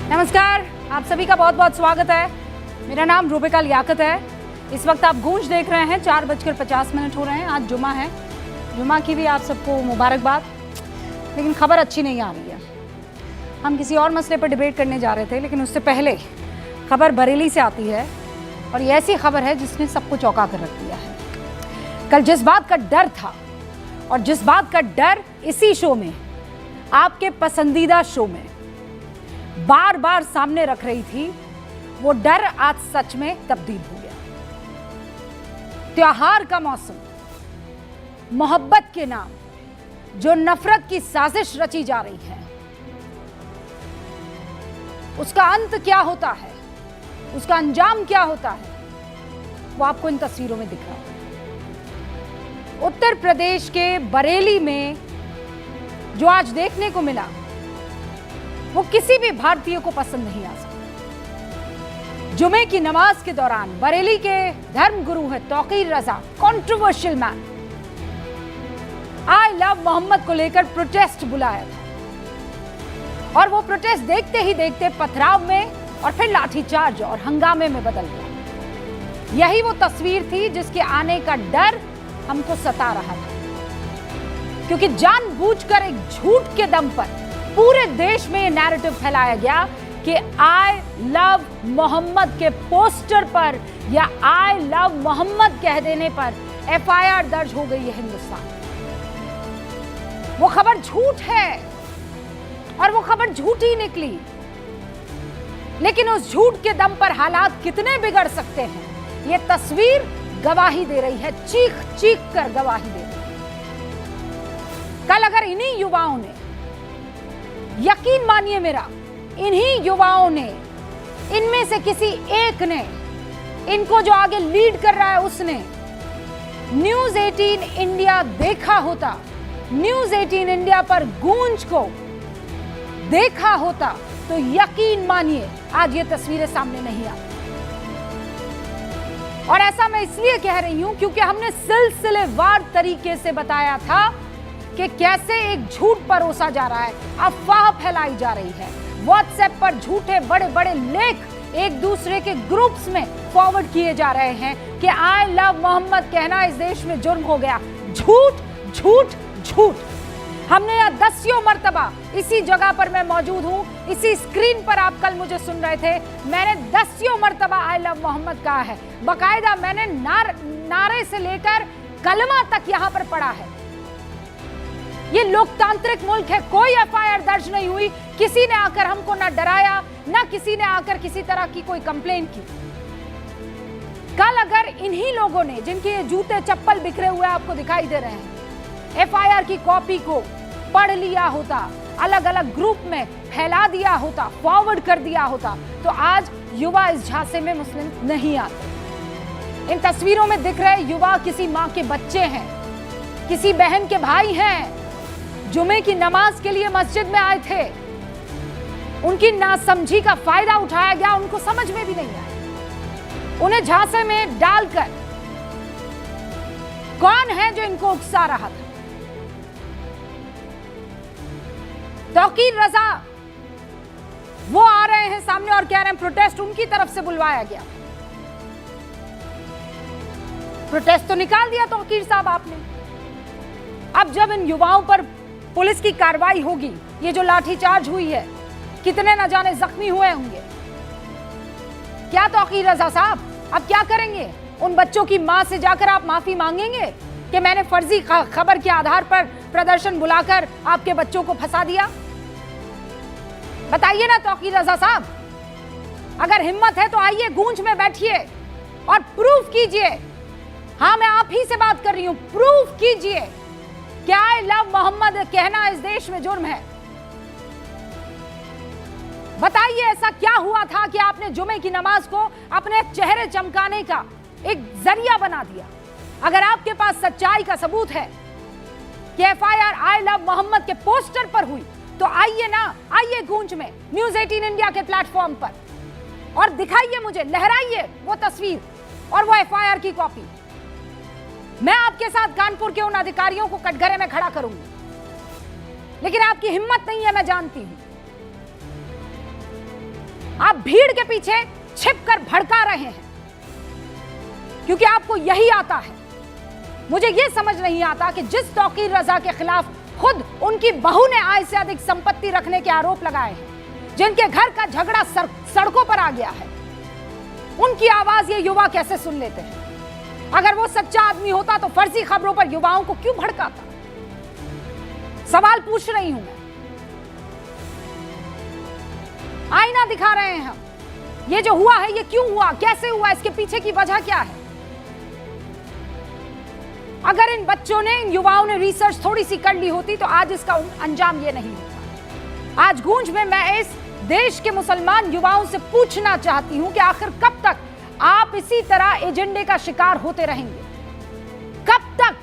नमस्कार, आप सभी का बहुत बहुत स्वागत है। मेरा नाम रूबिका लियाकत है। इस वक्त आप गूंज देख रहे हैं। 4:50 हो रहे हैं। आज जुमा है। जुमा की भी आप सबको मुबारकबाद। लेकिन खबर अच्छी नहीं आ रही है। हम किसी और मसले पर डिबेट करने जा रहे थे, लेकिन उससे पहले खबर बरेली से आती है और ये ऐसी खबर है जिसने सबको चौंका कर रख दिया है। कल जिस बात का डर था और जिस बात का डर इसी शो में, आपके पसंदीदा शो में बार बार सामने रख रही थी, वो डर आज सच में तब्दील हो गया। त्योहार का मौसम, मोहब्बत के नाम जो नफरत की साजिश रची जा रही है, उसका अंत क्या होता है, उसका अंजाम क्या होता है, वो आपको इन तस्वीरों में दिख रहा है। उत्तर प्रदेश के बरेली में जो आज देखने को मिला, वो किसी भी भारतीय को पसंद नहीं आ सकता। जुमे की नमाज के दौरान बरेली के धर्म गुरु है Tauqeer Raza, controversial man, I love Mohammad को लेकर प्रोटेस्ट बुलाया था और वो प्रोटेस्ट देखते ही देखते पथराव में और फिर लाठीचार्ज और हंगामे में बदल गया। यही वो तस्वीर थी जिसके आने का डर हमको सता रहा था, क्योंकि जानबूझकर एक झूठ के दम पर पूरे देश में ये नैरेटिव फैलाया गया कि आई लव मोहम्मद के पोस्टर पर या आई लव मोहम्मद कह देने पर एफआईआर दर्ज हो गई है हिंदुस्तान। वो खबर झूठ है और वो खबर झूठी निकली, लेकिन उस झूठ के दम पर हालात कितने बिगड़ सकते हैं, ये तस्वीर गवाही दे रही है, चीख चीख कर गवाही दे रही है। कल अगर इन्हीं युवाओं ने, यकीन मानिए मेरा, इन्हीं युवाओं ने, इनमें से किसी एक ने, इनको जो आगे लीड कर रहा है उसने न्यूज 18 इंडिया देखा होता, न्यूज 18 इंडिया पर गूंज को देखा होता, तो यकीन मानिए आज ये तस्वीरें सामने नहीं आती। और ऐसा मैं इसलिए कह रही हूं क्योंकि हमने सिलसिलेवार तरीके से बताया था कि कैसे एक झूठ परोसा जा रहा है, अफवाह फैलाई जा रही है, व्हाट्सएप पर झूठे बड़े बड़े लेख एक दूसरे के ग्रुप्स में फॉरवर्ड किए जा रहे हैं कि आई लव मोहम्मद कहना इस देश में जुर्म हो गया। झूठ झूठ झूठ। हमने यह दसियों मर्तबा इसी जगह पर मैं मौजूद हूं, इसी स्क्रीन पर आप कल मुझे सुन रहे थे, मैंने दसियों मर्तबा आई लव मोहम्मद कहा है। बाकायदा मैंने नारे से लेकर कलमा तक यहां पर पढ़ा है। ये लोकतांत्रिक मुल्क है, कोई एफआईआर दर्ज नहीं हुई, किसी ने आकर हमको ना डराया, ना किसी ने आकर किसी तरह की कोई कंप्लेन की। कल अगर इन्हीं लोगों ने, जिनके ये जूते चप्पल बिखरे हुए आपको दिखाई दे रहे हैं, एफआईआर की कॉपी को पढ़ लिया होता, अलग अलग ग्रुप में फैला दिया होता, फॉरवर्ड कर दिया होता, तो आज युवा इस झांसे में मुस्लिम नहीं आते। इन तस्वीरों में दिख रहे युवा किसी मां के बच्चे हैं, किसी बहन के भाई हैं, जुमे की नमाज के लिए मस्जिद में आए थे। उनकी नासमझी का फायदा उठाया गया, उनको समझ में भी नहीं आया। उन्हें झांसे में डालकर कौन है जो इनको उकसा रहा था? तौकीर रजा वो आ रहे हैं सामने और कह रहे हैं प्रोटेस्ट उनकी तरफ से बुलवाया गया। प्रोटेस्ट तो निकाल दिया तौकीर साहब आपने। अब जब इन युवाओं पर पुलिस की कार्रवाई होगी, ये जो लाठीचार्ज हुई है, कितने न जाने जख्मी हुए होंगे, क्या तौकीर रजा साहब अब क्या करेंगे? उन बच्चों की मां से जाकर आप माफी मांगेंगे कि मैंने फर्जी खबर के आधार पर प्रदर्शन बुलाकर आपके बच्चों को फंसा दिया? बताइए ना तौकीर रजा साहब, अगर हिम्मत है तो आइए गूंज में बैठिए और प्रूफ कीजिए। हाँ, मैं आप ही से बात कर रही हूं, प्रूफ कीजिए क्या आई लव मोहम्मद कहना इस देश में जुर्म है? बताइए ऐसा क्या हुआ था कि आपने जुमे की नमाज को अपने चेहरे चमकाने का एक जरिया बना दिया? अगर आपके पास सच्चाई का सबूत है कि एफआईआर आई लव मोहम्मद के पोस्टर पर हुई, तो आइए ना, आइए गूंज में, न्यूज 18 इंडिया के प्लेटफॉर्म पर, और दिखाइए मुझे, लहराइए वो तस्वीर और वो एफआईआर की कॉपी। मैं आपके साथ कानपुर के उन अधिकारियों को कटघरे में खड़ा करूंगी, लेकिन आपकी हिम्मत नहीं है, मैं जानती हूं। आप भीड़ के पीछे छिपकर भड़का रहे हैं क्योंकि आपको यही आता है। मुझे यह समझ नहीं आता कि जिस तौकीर रजा के खिलाफ खुद उनकी बहू ने आय से अधिक संपत्ति रखने के आरोप लगाए हैं, जिनके घर का झगड़ा सड़कों पर आ गया है, उनकी आवाज ये युवा कैसे सुन लेते हैं? अगर वो सच्चा आदमी होता तो फर्जी खबरों पर युवाओं को क्यों भड़काता? सवाल पूछ रही हूं मैं। आईना दिखा रहे हैं हम। ये जो हुआ है ये क्यों हुआ, कैसे हुआ, इसके पीछे की वजह क्या है? अगर इन बच्चों ने, इन युवाओं ने रिसर्च थोड़ी सी कर ली होती तो आज इसका अंजाम ये नहीं होता। आज गूंज में मैं इस देश के मुसलमान युवाओं से पूछना चाहती हूं कि आखिर कब तक आप इसी तरह एजेंडे का शिकार होते रहेंगे? कब तक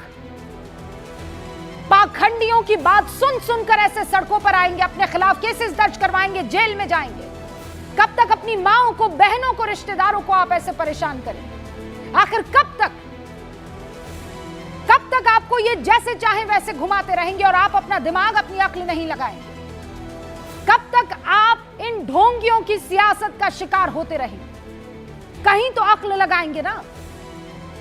पाखंडियों की बात सुन सुनकर ऐसे सड़कों पर आएंगे, अपने खिलाफ केसेस दर्ज करवाएंगे, जेल में जाएंगे? कब तक अपनी माओं को, बहनों को, रिश्तेदारों को आप ऐसे परेशान करेंगे? आखिर कब तक आपको ये जैसे चाहे वैसे घुमाते रहेंगे और आप अपना दिमाग, अपनी अक्ल नहीं लगाएंगे? कब तक आप इन ढोंगियों की सियासत का शिकार होते रहेंगे? कहीं तो अक्ल लगाएंगे ना।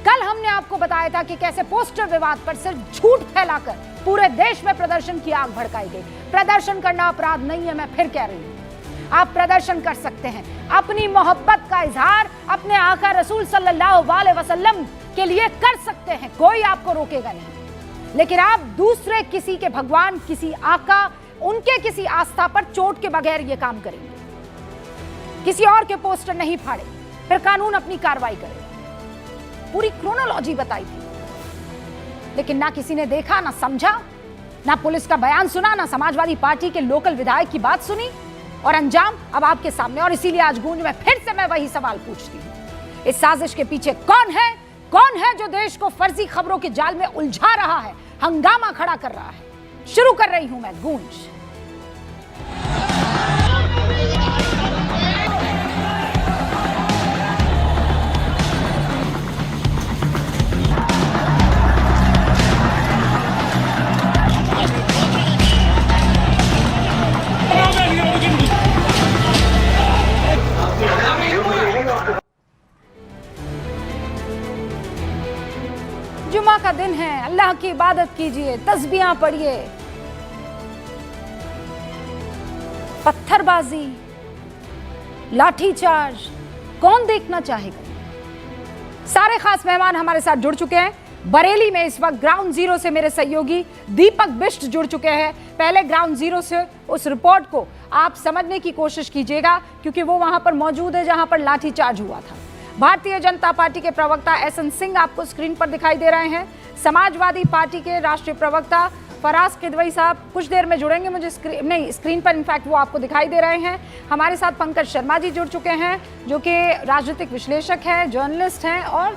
कल हमने आपको बताया था कि कैसे पोस्टर विवाद पर सिर्फ झूठ फैलाकर पूरे देश में प्रदर्शन की आग भड़काई गई। प्रदर्शन करना अपराध नहीं है, मैं फिर कह रही हूं। आप प्रदर्शन कर सकते हैं, अपनी मोहब्बत का इजहार अपने आका रसूल सल्लल्लाहु अलैहि वसल्लम के लिए कर सकते हैं, कोई आपको रोकेगा नहीं। लेकिन आप दूसरे किसी के भगवान, किसी आका, उनके किसी आस्था पर चोट के बगैर यह काम करेंगे। किसी और के पोस्टर नहीं फाड़े, फिर कानून अपनी कार्रवाई करे। पूरी क्रोनोलॉजी बताई थी, लेकिन ना किसी ने देखा, ना समझा, ना पुलिस का बयान सुना, ना समाजवादी पार्टी के लोकल विधायक की बात सुनी, और अंजाम अब आपके सामने। और इसीलिए आज गूंज में फिर से मैं वही सवाल पूछती हूं, इस साजिश के पीछे कौन है? कौन है जो देश को फर्जी खबरों के जाल में उलझा रहा है, हंगामा खड़ा कर रहा है? शुरू कर रही हूं मैं गूंज। जुमा का दिन है, अल्लाह की इबादत कीजिए, तस्बीहां पढ़िए। पत्थरबाजी, लाठीचार्ज कौन देखना चाहेगा? सारे खास मेहमान हमारे साथ जुड़ चुके हैं। बरेली में इस वक्त ग्राउंड जीरो से मेरे सहयोगी दीपक बिष्ट जुड़ चुके हैं। पहले ग्राउंड जीरो से उस रिपोर्ट को आप समझने की कोशिश कीजिएगा, क्योंकि वो वहां पर मौजूद है जहां पर लाठीचार्ज हुआ था। भारतीय जनता पार्टी के प्रवक्ता एसएन सिंह आपको स्क्रीन पर दिखाई दे रहे हैं। समाजवादी पार्टी के राष्ट्रीय प्रवक्ता फराज किदवई साहब कुछ देर में जुड़ेंगे, मुझे स्क्रीन पर इनफैक्ट वो आपको दिखाई दे रहे हैं। हमारे साथ पंकज शर्मा जी जुड़ चुके हैं, जो कि राजनीतिक विश्लेषक हैं, जर्नलिस्ट हैं और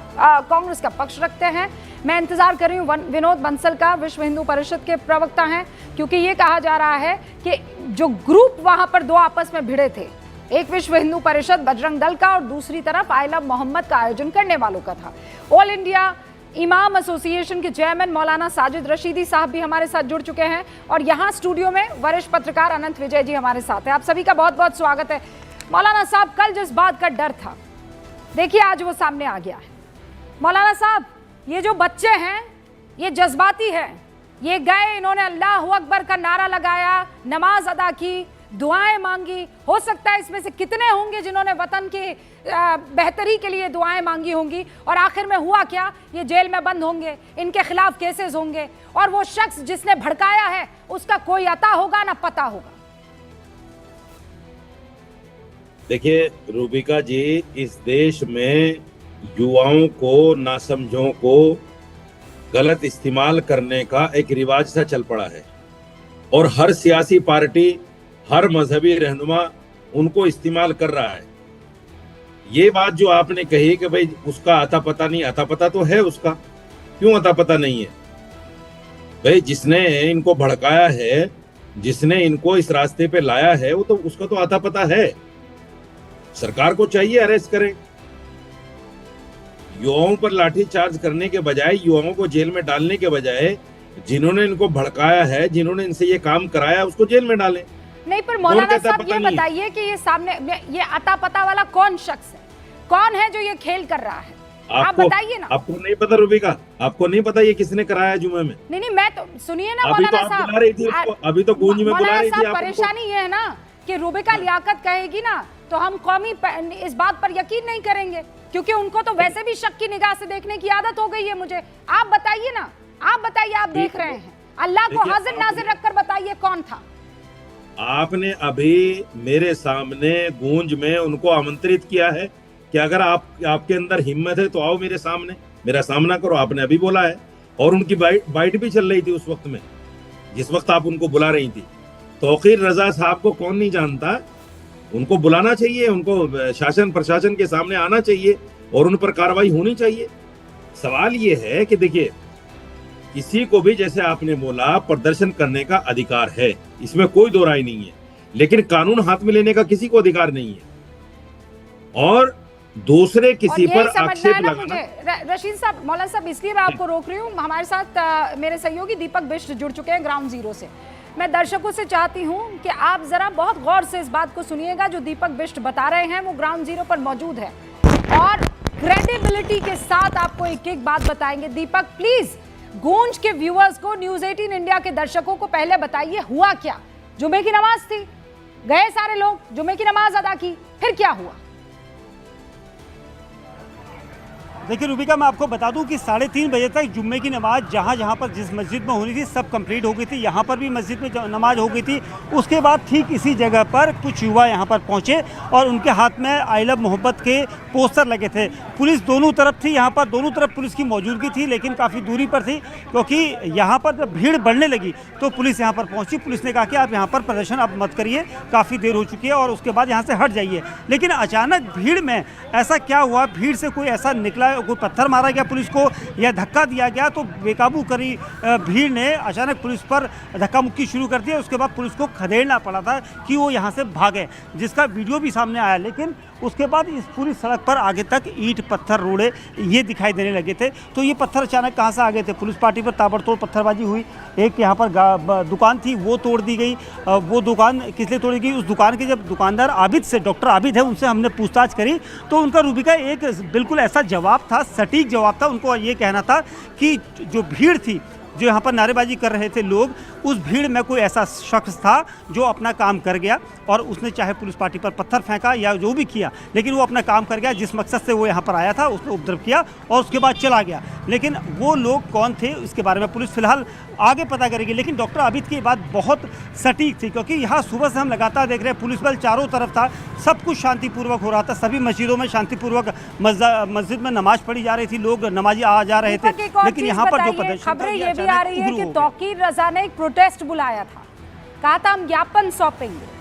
कांग्रेस का पक्ष रखते हैं। मैं इंतजार कर रही हूँ विनोद बंसल का, विश्व हिंदू परिषद के प्रवक्ता हैं, क्योंकि ये कहा जा रहा है कि जो ग्रुप वहां पर दो आपस में भिड़े थे, एक विश्व हिंदू परिषद बजरंग दल का और दूसरी तरफ आई लव मोहम्मद का आयोजन करने वालों का था। ऑल इंडिया इमाम एसोसिएशन के चेयरमैन मौलाना साजिद रशीदी साहब भी हमारे साथ जुड़ चुके हैं, और यहाँ स्टूडियो में वरिष्ठ पत्रकार अनंत विजय जी हमारे साथ हैं। आप सभी का बहुत बहुत स्वागत है। मौलाना साहब, कल जिस बात का डर था, देखिए आज वो सामने आ गया है। मौलाना साहब, ये जो बच्चे हैं ये जज्बाती है, ये गए, इन्होंने अल्लाह अकबर का नारा लगाया, नमाज अदा की, दुआएं मांगी। हो सकता है इसमें से कितने होंगे जिन्होंने वतन की बेहतरी के लिए दुआएं मांगी होंगी, और आखिर में हुआ क्या? ये जेल में बंद होंगे, इनके खिलाफ केसेस होंगे, और वो शख्स जिसने भड़काया है उसका कोई अता होगा ना पता होगा। देखिए रूबिका जी, इस देश में युवाओं को, नासमझों को गलत इस्तेमाल करने का एक रिवाज सा चल पड़ा है, और हर सियासी पार्टी, हर मजहबी रहनुमा उनको इस्तेमाल कर रहा है। ये बात जो आपने कही कि भाई उसका अता पता नहीं, अता पता तो है उसका, क्यों अता पता नहीं है? भाई जिसने इनको भड़काया है, जिसने इनको इस रास्ते पे लाया है, वो तो उसका तो अता पता है। सरकार को चाहिए अरेस्ट करे। युवाओं पर लाठी चार्ज करने के बजाय, युवाओं को जेल में डालने के बजाय, जिन्होंने इनको भड़काया है, जिन्होंने इनसे ये काम कराया, उसको जेल में डालें। नहीं, पर मौलाना कहता है साहब पता ये नहीं है? बताइए कि ये सामने ये अता पता वाला कौन शख्स है, कौन है जो ये खेल कर रहा है? आप बताइए ना। आपको नहीं पता रूबिका? आपको नहीं पता ये किसने कराया जुमे में? नहीं, मैं तो सुनिए ना अभी तो मौलाना आप साहब, बुला रही थी उसको, अभी तो गूंज में बुला मौलाना रही थी साहब, आप उनको। परेशानी ये है ना कि रूबिका लियाकत कहेगी ना तो हम कौमी इस बात पर यकीन नहीं करेंगे, क्योंकि उनको तो वैसे भी शक की निगाह से देखने की आदत हो गई है मुझे। आप बताइए ना, आप बताइए, आप देख रहे हैं, अल्लाह को हाजिर नाजिर रखकर बताइए कौन था? आपने अभी मेरे सामने गूंज में उनको आमंत्रित किया है कि अगर आपके अंदर हिम्मत है तो आओ मेरे सामने, मेरा सामना करो। आपने अभी बोला है, और उनकी बाइट भी चल रही थी उस वक्त में, जिस वक्त आप उनको बुला रही थी। तौकीर रजा साहब को कौन नहीं जानता? उनको बुलाना चाहिए, उनको शासन प्रशासन के सामने आना चाहिए और उन पर कार्रवाई होनी चाहिए। सवाल ये है कि देखिए, किसी को भी, जैसे आपने बोला, प्रदर्शन करने का अधिकार है, इसमें कोई दो राय नहीं है, लेकिन कानून हाथ में लेने का किसी को अधिकार नहीं है। और दूसरे किसी पर आक्षेप लगाना। रशीद साहब, मौलाना साहब, इसलिए मैं आपको रोक रही हूँ, हमारे साथ मेरे सहयोगी दीपक बिष्ट जुड़ चुके हैं ग्राउंड जीरो से। मैं दर्शकों से चाहती हूँ कि आप जरा बहुत गौर से इस बात को सुनिएगा, जो दीपक बिष्ट बता रहे हैं वो ग्राउंड जीरो पर मौजूद है और क्रेडिबिलिटी के साथ आपको एक एक बात बताएंगे। दीपक, प्लीज गूंज के व्यूअर्स को, न्यूज़ 18 इंडिया के दर्शकों को पहले बताइए हुआ क्या। जुमे की नमाज थी, गए सारे लोग, जुमे की नमाज अदा की, फिर क्या हुआ? देखिए रूबिका, मैं आपको बता दूं कि 3:30 बजे तक जुम्मे की नमाज जहां पर जिस मस्जिद में होनी थी सब कंप्लीट हो गई थी। यहां पर भी मस्जिद में नमाज हो गई थी। उसके बाद ठीक इसी जगह पर कुछ युवा यहां पर पहुंचे और उनके हाथ में आई लव मोहब्बत के पोस्टर लगे थे। पुलिस दोनों तरफ थी, यहां पर दोनों तरफ पुलिस की मौजूदगी थी, लेकिन काफ़ी दूरी पर थी, क्योंकि यहाँ पर जब भीड़ बढ़ने लगी तो पुलिस यहाँ पर पहुँची। पुलिस ने कहा कि आप यहाँ पर प्रदर्शन अब मत करिए, काफ़ी देर हो चुकी है, और उसके बाद यहाँ से हट जाइए। लेकिन अचानक भीड़ में ऐसा क्या हुआ, भीड़ से कोई ऐसा निकला, कोई पत्थर मारा गया पुलिस को या धक्का दिया गया, तो बेकाबू करी भीड़ ने अचानक पुलिस पर धक्का मुक्की शुरू कर दिया। उसके बाद पुलिस को खदेड़ना पड़ा था कि वो यहाँ से भागे, जिसका वीडियो भी सामने आया। लेकिन उसके बाद इस पूरी सड़क पर आगे तक ईंट पत्थर रोड़े ये दिखाई देने लगे थे। तो ये पत्थर अचानक कहाँ से आ गए थे? पुलिस पार्टी पर ताबड़तोड़ पत्थरबाजी हुई। एक यहाँ पर दुकान थी वो तोड़ दी गई। वो दुकान किस लिए तोड़ी गई? उस दुकान के जब दुकानदार आबिद से, डॉक्टर आबिद है, उनसे हमने पूछताछ करी तो उनका रूबिका एक बिल्कुल ऐसा जवाब था, सटीक जवाब था। उनको ये कहना था कि जो भीड़ थी, जो यहाँ पर नारेबाजी कर रहे थे लोग, उस भीड़ में कोई ऐसा शख्स था जो अपना काम कर गया और उसने चाहे पुलिस पार्टी पर पत्थर फेंका या जो भी किया, लेकिन वो अपना काम कर गया। जिस मकसद से वो यहाँ पर आया था उसने उपद्रव किया और उसके बाद चला गया। लेकिन वो लोग कौन थे इसके बारे में पुलिस फिलहाल आगे पता करेगी। लेकिन डॉक्टर आबिद की बात बहुत सटीक थी, क्योंकि यहाँ सुबह से हम लगातार देख रहे हैं पुलिस बल चारों तरफ था, सब कुछ शांतिपूर्वक हो रहा था। सभी मस्जिदों में शांतिपूर्वक मस्जिद में नमाज पढ़ी जा रही थी, लोग नमाजी आ जा रहे थे। लेकिन यहाँ पर जो प्रदर्शन, खबरें ये भी आ रही है कि तौकीर रजा ने एक प्रोटेस्ट बुलाया था, कहा था हम ज्ञापन सौंपेंगे।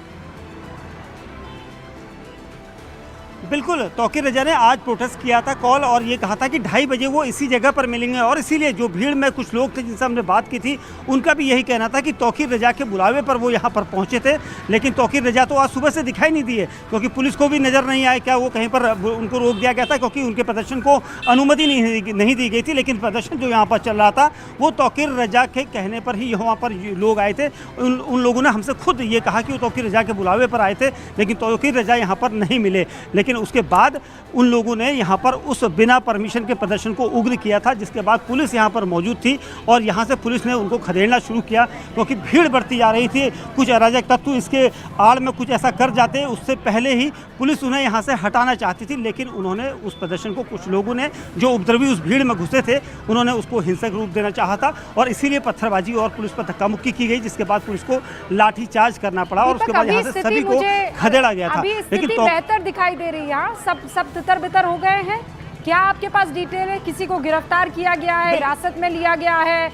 बिल्कुल, तौकीर रजा ने आज प्रोटेस्ट किया था कॉल, और ये कहा था कि 2:30 बजे वो इसी जगह पर मिलेंगे। और इसीलिए जो भीड़ में कुछ लोग थे जिनसे हमने बात की थी, उनका भी यही कहना था कि तौकीर रजा के बुलावे पर वो यहाँ पर पहुँचे थे। लेकिन तौकीर रजा तो आज सुबह से दिखाई नहीं दिए, क्योंकि पुलिस को भी नज़र नहीं आया। क्या वो कहीं पर उनको रोक दिया गया था? क्योंकि उनके प्रदर्शन को अनुमति नहीं दी गई थी। लेकिन प्रदर्शन जो यहाँ पर चल रहा था वो तौकीर रजा के कहने पर ही यहाँ पर लोग आए थे। उन लोगों ने हमसे खुद ये कहा कि वो तौकीर रजा के बुलावे पर आए थे, लेकिन तौकीर रजा यहाँ पर नहीं मिले। लेकिन उसके बाद उन लोगों ने यहाँ पर उस बिना परमिशन के प्रदर्शन को उग्र किया था, जिसके बाद पुलिस यहाँ पर मौजूद थी और यहाँ से पुलिस ने उनको खदेड़ना शुरू किया, क्योंकि भीड़ बढ़ती जा रही थी। कुछ अराजक तत्व इसके आड़ में कुछ ऐसा कर जाते, उससे पहले ही पुलिस उन्हें यहाँ से हटाना चाहती थी। लेकिन उन्होंने उस प्रदर्शन को, कुछ लोगों ने जो उपद्रवी उस भीड़ में घुसे थे, उन्होंने उसको हिंसक रूप देना चाहा था और इसीलिए पत्थरबाजी और पुलिस पर धक्का मुक्की की गई, जिसके बाद पुलिस को लाठीचार्ज करना पड़ा और उसके बाद यहाँ से सभी को खदेड़ा गया था। लेकिन बेहतर दिखाई दे रही है, सब तितर बितर हो गए हैं। क्या आपके पास डिटेल है? किसी को गिरफ्तार किया गया है, हिरासत में लिया गया है,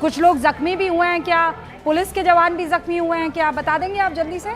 कुछ लोग जख्मी भी हुए हैं क्या? पुलिस के जवान भी जख्मी हुए हैं क्या? बता देंगे आप जल्दी से?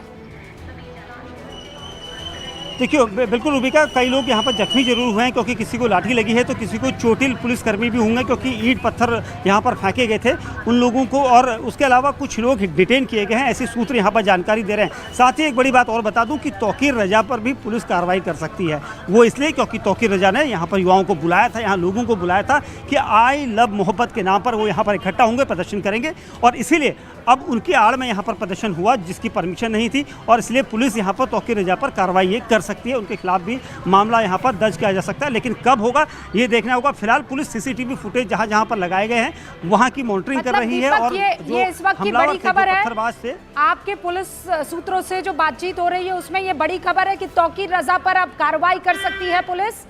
देखिए बिल्कुल रूबिका, कई लोग यहाँ पर जख्मी जरूर हुए हैं क्योंकि किसी को लाठी लगी है तो किसी को चोटिल पुलिसकर्मी भी होंगे क्योंकि ईंट पत्थर यहाँ पर फेंके गए थे उन लोगों को, और उसके अलावा कुछ लोग डिटेन किए गए हैं, ऐसे सूत्र यहाँ पर जानकारी दे रहे हैं। साथ ही एक बड़ी बात और बता दूं कि तौकीर रजा पर भी पुलिस कार्रवाई कर सकती है। वो इसलिए क्योंकि तौकीर रजा ने यहाँ पर युवाओं को बुलाया था, यहाँ लोगों को बुलाया था कि आई लव मोहब्बत के नाम पर वो यहाँ पर इकट्ठा होंगे, प्रदर्शन करेंगे, और इसीलिए अब उनकी आड़ में यहाँ पर प्रदर्शन हुआ जिसकी परमिशन नहीं थी, और इसलिए पुलिस यहाँ पर तौकीर रजा पर कार्रवाई ये कर सकती है, उनके खिलाफ भी मामला यहाँ पर दर्ज किया जा सकता है। लेकिन कब होगा ये देखना होगा। फिलहाल पुलिस सीसीटीवी फुटेज जहाँ जहाँ पर लगाए गए हैं वहाँ की मॉनिटरिंग कर रही है। और ये इस वक्त की बड़ी खबर है, पत्थरबाज से आपके पुलिस सूत्रों से जो बातचीत हो रही है उसमें ये बड़ी खबर है कि तौकीर रजा पर अब कार्रवाई कर सकती है पुलिस।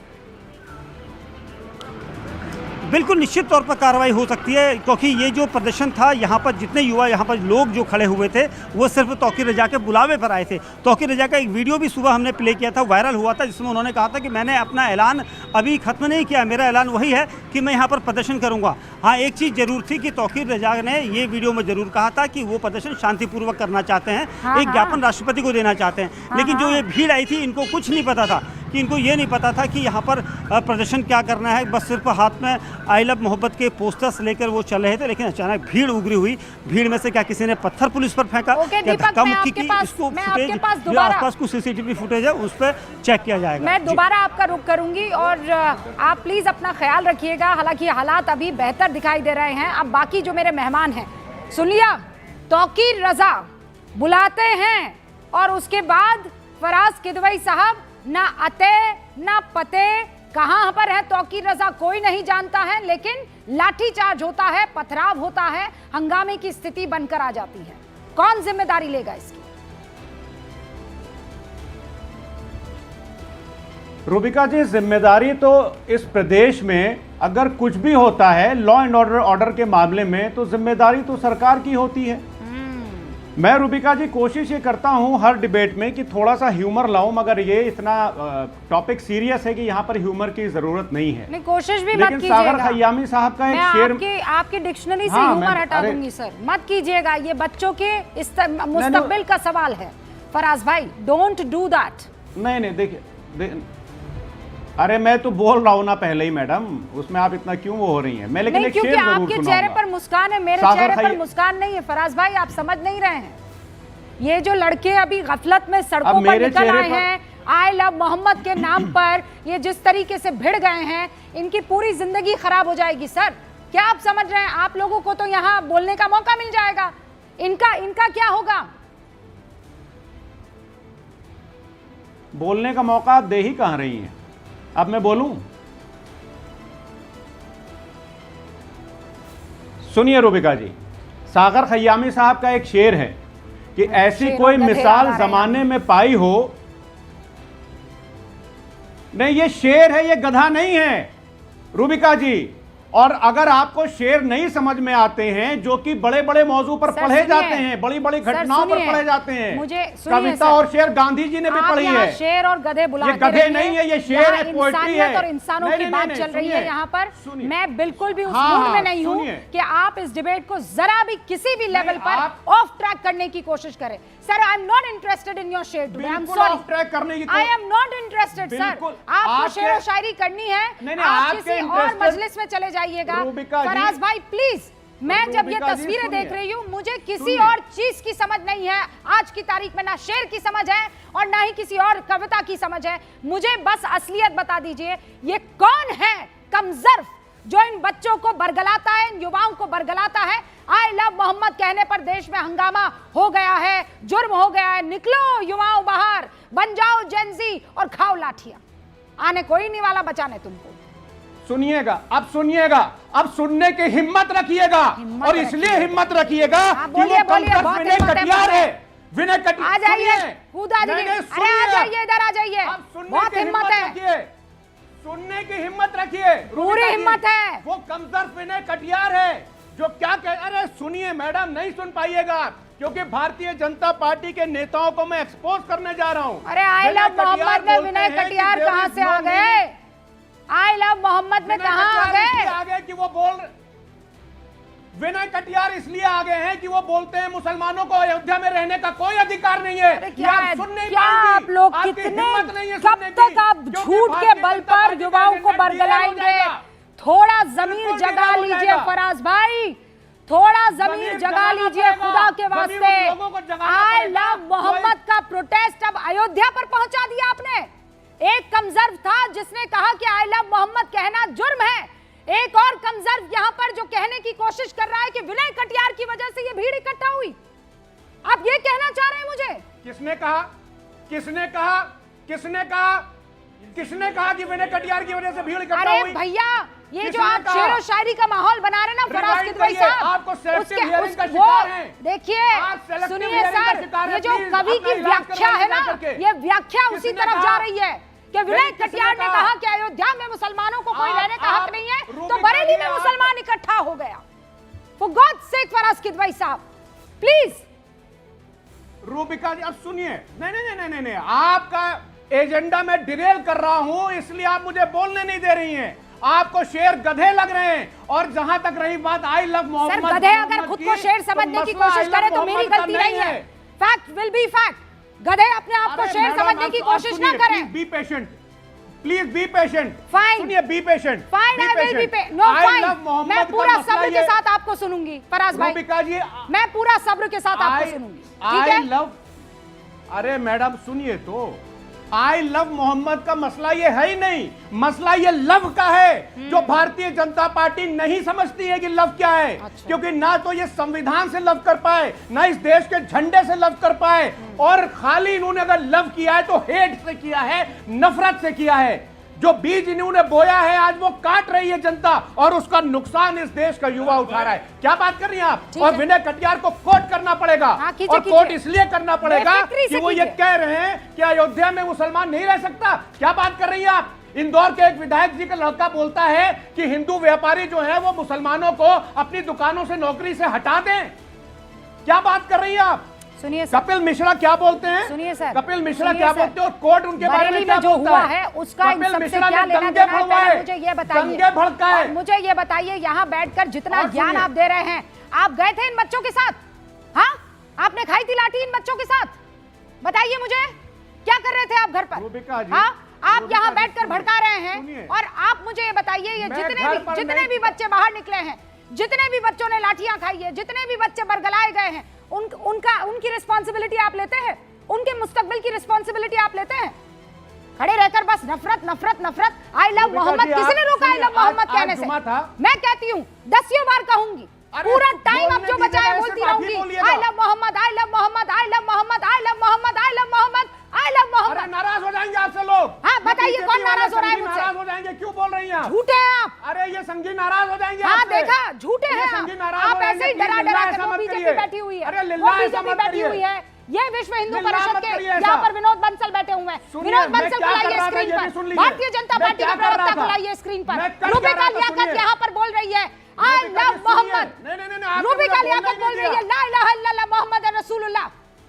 बिल्कुल निश्चित तौर पर कार्रवाई हो सकती है क्योंकि ये जो प्रदर्शन था यहाँ पर जितने युवा यहाँ पर लोग जो खड़े हुए थे वो सिर्फ तौकीर रजा के बुलावे पर आए थे। तौकीर रजा का एक वीडियो भी सुबह हमने प्ले किया था, वायरल हुआ था, जिसमें उन्होंने कहा था कि मैंने अपना ऐलान अभी खत्म नहीं किया, मेरा ऐलान वही है कि मैं यहाँ पर प्रदर्शन करूँगा। हाँ, एक चीज़ जरूर थी कि तौकीर रजा ने ये वीडियो में जरूर कहा था कि वो प्रदर्शन शांतिपूर्वक करना चाहते हैं, एक ज्ञापन राष्ट्रपति को देना चाहते हैं। लेकिन जो ये भीड़ आई थी इनको कुछ नहीं पता था, कि इनको ये नहीं पता था कि यहाँ पर प्रदर्शन क्या करना है, बस सिर्फ हाथ में आई लव मोहब्बत के पोस्टर्स लेकर वो चल रहे थे। लेकिन अचानक भीड़ उगरी हुई, भीड़ में से क्या किसी ने पत्थर पुलिस पर फेंका, क्या धक्का मुक्की की, इसको फुटेज जो आसपास कुछ सीसीटीवी फुटेज है उस पर चेक किया जाएगा। मैं दोबारा आपका रुख करूंगी और आप प्लीज अपना ख्याल रखिएगा। हालांकि हालात अभी बेहतर दिखाई दे रहे हैं। अब बाकी जो मेरे मेहमान हैं, सुन लिया, तौकीर रजा बुलाते हैं और उसके बाद फराज किदवई साहब ना अते ना पते, कहां पर है तौकीर रजा कोई नहीं जानता है, लेकिन लाठीचार्ज होता है, पथराव होता है, हंगामे की स्थिति बनकर आ जाती है। कौन जिम्मेदारी लेगा इसकी? रूबिका जी, जिम्मेदारी तो इस प्रदेश में अगर कुछ भी होता है लॉ एंड ऑर्डर के मामले में तो जिम्मेदारी तो सरकार की होती है। मैं रूबिका जी कोशिश ये करता हूं हर डिबेट में कि थोड़ा सा ह्यूमर लाऊं, मगर ये इतना टॉपिक सीरियस है कि यहाँ पर ह्यूमर की जरूरत नहीं है। नहीं, कोशिश भी लेकिन मत कीजिएगा। सागर खयामी साहब का एक शेर आपकी डिक्शनरी से ह्यूमर हटा दूंगी सर, मत कीजिएगा। ये बच्चों के मुस्तकबिल का सवाल है फराज भाई, डोंट डू दैट। नहीं देखिए, अरे मैं तो बोल रहा हूँ ना पहले ही मैडम, उसमें आप इतना क्यों वो हो रही हैं। मैं लेकिन एक शेर जरूर सुनाऊंगा। आपके चेहरे पर मुस्कान है, मेरे चेहरे पर मुस्कान नहीं है फराज भाई, आप समझ नहीं रहे हैं। ये जो लड़के अभी गफलत में सड़कों पर निकल आए हैं आई लव मोहम्मद के नाम पर, ये जिस तरीके से भिड़ गए हैं, इनकी पूरी जिंदगी खराब हो जाएगी सर। क्या आप समझ रहे हैं? आप लोगों को तो यहाँ बोलने का मौका मिल जाएगा, इनका क्या होगा? बोलने का मौका आप दे ही कहां रही हैं। अब मैं बोलूं? सुनिए रूबिका जी, सागर खयामी साहब का एक शेर है कि ऐसी कोई मिसाल जमाने में पाई हो। नहीं, ये शेर है, ये गधा नहीं है रूबिका जी। और अगर आपको शेर नहीं समझ में आते हैं जो कि बड़े बड़े मौजू पर पढ़े जाते हैं, बड़ी बड़ी घटनाओं पर पढ़े जाते हैं, मुझे कविता और शेर गांधी जी ने भी पढ़ी है। शेर और गधे बुला, ये गधे नहीं है, ये शेर है, पोएट्री है और इंसानों की बात चल रही है यहाँ पर। मैं बिल्कुल भी उस मूड में नहीं हूँ कि आप इस डिबेट को जरा भी किसी भी लेवल पर ऑफ ट्रैक करने की कोशिश करें। Sir, I am not interested in your share today, I am sorry, track करने की I am not interested sir. आपको शेर और शायरी करनी है, आप किसी और मजलिस में चले जाइएगा। फराज भाई प्लीज, मैं जब ये तस्वीरें देख रही हूँ मुझे किसी और चीज की समझ नहीं है। आज की तारीख में ना शेर की समझ है और ना ही किसी और कविता की समझ है। मुझे बस असलियत बता दीजिए, ये कौन है कमजर्फ जो इन बच्चों को बरगलाता है, इन युवाओं को बरगलाता है? आई लव मोहम्मद कहने पर देश में हंगामा हो गया है, जुर्म हो गया है। निकलो युवाओं बाहर, बन जाओ जेंजी और खाओ लाठियां। आने कोई नहीं वाला बचाने तुमको। सुनिएगा, अब सुनिएगा, अब सुनने की हिम्मत रखिएगा। और इसलिए हिम्मत रखिएगा कि वो विनय कटियार है। विनय कटियार, आ जाइए, खुद आ जाइए, अरे आ जाइए, इधर आ जाइए, बहुत हिम्मत है। सुनने की हिम्मत रखिए, पूरी हिम्मत है। वो कमजोर विनय कटियार है जो क्या कह, अरे सुनिए मैडम, नहीं सुन पाइएगा क्योंकि भारतीय जनता पार्टी के नेताओं को मैं एक्सपोज करने जा रहा हूं। अरे आई लव मोहम्मद में विनय कटियार कहां से आ गए? आई लव मोहम्मद में कहां आ गए कि वो बोल, विनय कटियार इसलिए आ गए हैं कि वो बोलते हैं मुसलमानों को अयोध्या में रहने का कोई अधिकार नहीं है। क्या आप सुन नहीं क्या पाएंगी, आप लोग आपकी कितने हिम्मत नहीं है कब सुनने तक की, आप क्योंकि झूठ के भारतीय बल जनता पर पार्टी युवाओं को का एजेंडा बरगलाएंगे? डिले हो जाएगा। थोड़ा जमीर बिल्कुल जगा डिले हो लीजिए जाएगा। फराज भाई, थोड़ा जमीर जगा जगाना लीजिए पड़ेगा। खुदा के जमीर वास्ते। लोगों को जगाना आई पड़ेगा। लव मोहम्मद का प्रोटेस्ट अब अयोध्या पर पहुंचा दिया आपने। एक कमजर्व था जिसने कहा कि आई लव मोहम्मद कहना जुर्म है, एक और कमजर्व यहां पर जो कहने की कोशिश कर रहा है कि विनय कटियार की वजह से ये भीड़ इकट्ठा हुई। आप ये कहना चाह रहे हैं मुझे? किसने कहा? किसने कहा? किसने कहा? किसने कहा कि विनय कटियार की वजह से भीड़ इकट्ठा अरे हुई? भैया, ये जो किसने आप कहा? शेर व शायरी का माहौल बना रहे हैं ना फराज Rewind किदवई करिए, साहब, आपको selective उसके hearing का वो शिकार हैं। देखिए, आप selective सुनिए hearing का सर, शिकार हैं, ये जो please, कवि अपना की इलाज व्याख्या है ना, करवाइए जाकर के। ये व्याख्या उसी किसने तरफ कहा? जा रही है कि विनय किसने कटियार ने कहा? कहा कि अयोध्या में मुसलमानों को कोई आप- रहने का हक आप नहीं है, रूबी तो बरेली में करिए, मुसलमान इकट्ठा हो गया। For God sake Faraz Kidwai साहब प्लीज। रूबिका जी अब सुनिए, नहीं नहीं नहीं नहीं नहीं, आपका एजेंडा में डिरेल कर रहा हूं इसलिए आप मुझे बोलने नहीं दे रही हैं। आपको शेर गधे लग रहे हैं। और जहां तक रही बात आई लव मोहम्मद, सर गधे अगर खुद को शेर समझने की कोशिश करे तो मेरी गलती नहीं है। Fact will be fact. गधे अपने आप को शेर समझने की कोशिश ना करें। Be patient, please be patient. Fine. सुनिए, be patient. Fine, I will be पे नो फाइन। मैं पूरा सब्र के साथ आपको सुनूंगी फराज भाई, रूबिका जी, मैं पूरा सब्र के साथ आपको सुनूंगी, ठीक है? आई लव, अरे मैडम सुनिए तो, आई लव मोहम्मद का मसला ये है ही नहीं, मसला ये लव का है जो भारतीय जनता पार्टी नहीं समझती है कि लव क्या है। अच्छा। क्योंकि ना तो ये संविधान से लव कर पाए, ना इस देश के झंडे से लव कर पाए, और खाली इन्होंने अगर लव किया है तो हेट से किया है, नफरत से किया है। जो बीज इन्होंने बोया है आज वो काट रही है जनता, और उसका नुकसान इस देश का युवा उठा रहा है। क्या बात कर रही हैं आप? ठीक और है। विनय कटियार को कोर्ट करना पड़ेगा, हाँ, कीजिए, और कोर्ट कीजिए। इसलिए करना पड़ेगा बेफिक्री से कि वो ये कीजिए। कह रहे हैं कि अयोध्या में मुसलमान नहीं रह सकता। क्या बात कर रही हैं आप? इंदौर के एक विधायक जी का लड़का बोलता है कि हिंदू व्यापारी जो है वो मुसलमानों को अपनी दुकानों से नौकरी से हटा दें। क्या बात कर रही हैं आप? सुनिए सर, कपिल मिश्रा क्या बोलते हैं? सुनिए सर, कपिल मिश्रा सुनिए क्या सर। बोलते हैं, और कोर्ट उनके बारे बरेली में क्या में जो बोलता हुआ है? है उसका इन कपिल सबसे मिश्रा क्या ने लेना दंगे देना है, भड़काए, पहले मुझे ये बताइए। दंगे भड़काए। और मुझे ये बताइए, यहाँ बैठकर जितना और ज्ञान सुनिए। आप दे रहे हैं, आप गए थे इन बच्चों के साथ? हाँ, आपने खाई थी लाठी इन बच्चों के साथ? बताइए मुझे, क्या कर रहे थे आप घर पर? रूबिका जी, हाँ, आप रूबिका यहाँ जी, बैठकर भड़का रहे हैं, सुनिए। और आप मुझे ये बताइए, ये मैं जितने घर पर जितने नहीं- भी बच्चे बाहर निकले हैं, जितने भी बच्चों ने लाठियां खाई है, जितने भी बच्चे बरगलाए गए हैं, उनकी रिस्पॉन्सिबिलिटी आप लेते हैं? उनके मुस्तकबिल की रिस्पॉन्सिबिलिटी आप लेते हैं? खड़े रहकर बस नफरत नफरत नफरत। आई लव रूबिका मोहम्मद, जी, किसने आप रोका आई सुनिए, लव मोहम्मद आज कहने जुमा से? था। मैं कहती हूँ 10 बार कहूंगी, अरे पूरा टाइम अब बोलने जो दीजिए, बचा है ऐसे बोलती काफी रहूंगी। बोलिएगा। I love Mohammad, I love Mohammad, I love Mohammad, I love Mohammad, I love Mohammad, I love अरे मोहम्मद। नाराज हो जाएंगे आपसे लोग। हाँ, बताइए, BJP कौन वाले नाराज हो रहा है संघी मुझसे? नाराज हो जाएंगे, क्यों बोल रही हैं आप? झूठे हैं आप। अरे ये संघी नाराज हो जाएंगे हाँ, आपसे। देखा, झूठे ये हैं संघी आप। नाराज हो आप जाएंगे, ऐसे ही प्लीज डरा लिल्लाह डरा ऐसा कर, वो मत बीजेपी करिए। बैठी हुई है, अरे वो लिल्लाह ऐसा बीजेपी मत बैठी करिए। हुई है, ये विश्व हिंदू लिल्लाह परिषद मत के करिए ऐसा। यहाँ पर विनोद बंसल बैठे हुए हैं। सुनिए, विनोद मैं बंसल क्या को कर लाइए रहा था, स्क्रीन ये भी पर। सुन लीजिए। भारतीय जनता मैं पार्टी क्या के कर रहा प्रवक्ता था? को लाइए स्क्रीन पर। मैं कर क्या रूबिका रहा था, लियाकत सुनिए। यहाँ पर बोल रही है, आई रूबिका लव जी, सुनिए। मोहम्मद। नहीं, आपने रूबिका मुझे लियाकत बोलने बोल नहीं रही है, दिया। ला इलाहा इल्लल्लाह मोहम्मद रसूलुल्लाह।